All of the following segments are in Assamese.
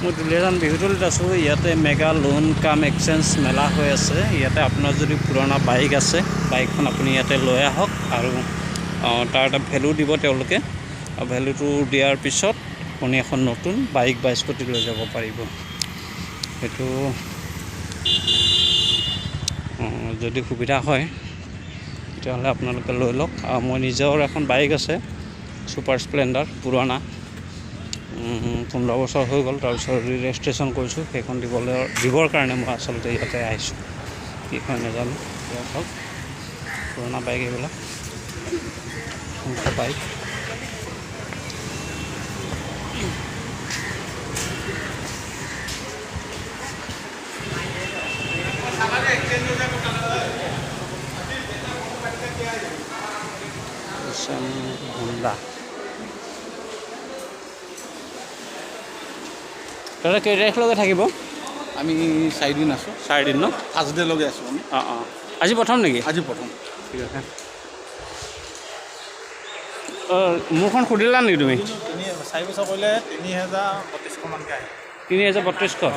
মই দুলীয়াজান বিহুতলিত আছোঁ। ইয়াতে মেগা লোন কাম এক্সচেঞ্জ মেলা হৈ আছে। ইয়াতে আপোনাৰ যদি পুৰণা বাইক আছে, বাইকখন আপুনি ইয়াতে লৈ আহক আৰু তাৰ এটা ভেলু দিব তেওঁলোকে। আৰু ভেলুটো দিয়াৰ পিছত আপুনি এখন নতুন বাইক বা স্কুটি লৈ যাব পাৰিব। সেইটো যদি সুবিধা হয় তেতিয়াহ'লে আপোনালোকে লৈ লওক। আৰু মই নিজৰ এখন বাইক আছে, ছুপাৰ স্প্লেণ্ডাৰ, পুৰণা 15 বছৰ হৈ গ'ল। তাৰপিছত ৰেজিষ্ট্ৰেশ্যন কৰিছোঁ, সেইখন দিবৰ কাৰণে মই আচলতে ইয়াতে আহিছোঁ। কি হয় নাজানো, হওক পুৰণা বাইক এইবিলাক বাইক। হোণ্ডা দাদা কেই তাৰিখলৈকে থাকিব? আমি 4 দিন আছোঁ। 4 দিন ন? থাৰ্ছডেলৈকে আছোঁ আমি। আজি প্ৰথম নেকি? আজি প্ৰথম। ঠিক আছে। মোৰখন সুধিলা নেকি তুমি? 4 বছৰ কৰিলে 3032 মানকৈ আহে। 3032?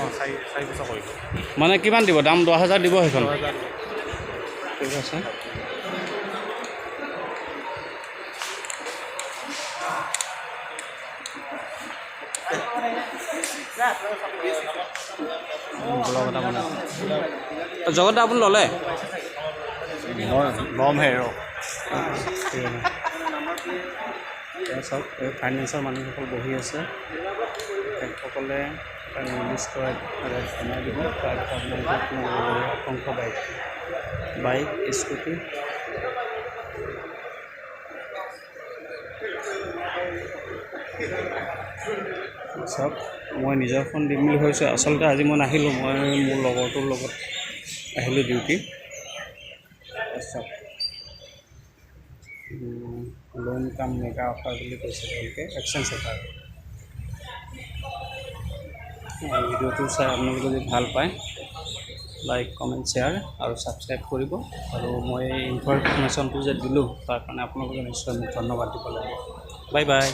4 বছৰ কৰিলোঁ মানে কিমান দিব দাম? 10,000 দিব সেইখন? 10,000 দিব। ঠিক আছে। জগতদা আপুনি ল'লে? ল'মহে ৰ। চাওক, এই ফাইনেন্সৰ মানুহসকল বহি আছে। তেখেতসকলে নিৰ্দিষ্ট বনাই দিব। তাৰপিছত আপোনালোকে অসংখ্য বাইক, স্কুটি চাওক। মই নিজৰখন দিম বুলি ভাবিছোঁ। আচলতে আজি মই নাহিলোঁ, মই মোৰ লগৰটোৰ লগত আহিলোঁ ডিউটি। চাওক, লোন কাম মেগা অফাৰ বুলি কৈছে তেওঁলোকে, এক্সচেঞ্জ অফাৰ। ভিডিঅ'টো চাই আপোনালোকে যদি ভাল পায়, লাইক, কমেণ্ট, শ্বেয়াৰ আৰু ছাবস্ক্ৰাইব কৰিব। আৰু মই এই ইনফৰমেশ্যনটো যে দিলোঁ তাৰ কাৰণে আপোনালোকে নিশ্চয় মোক ধন্যবাদ দিব লাগিব। Bye bye.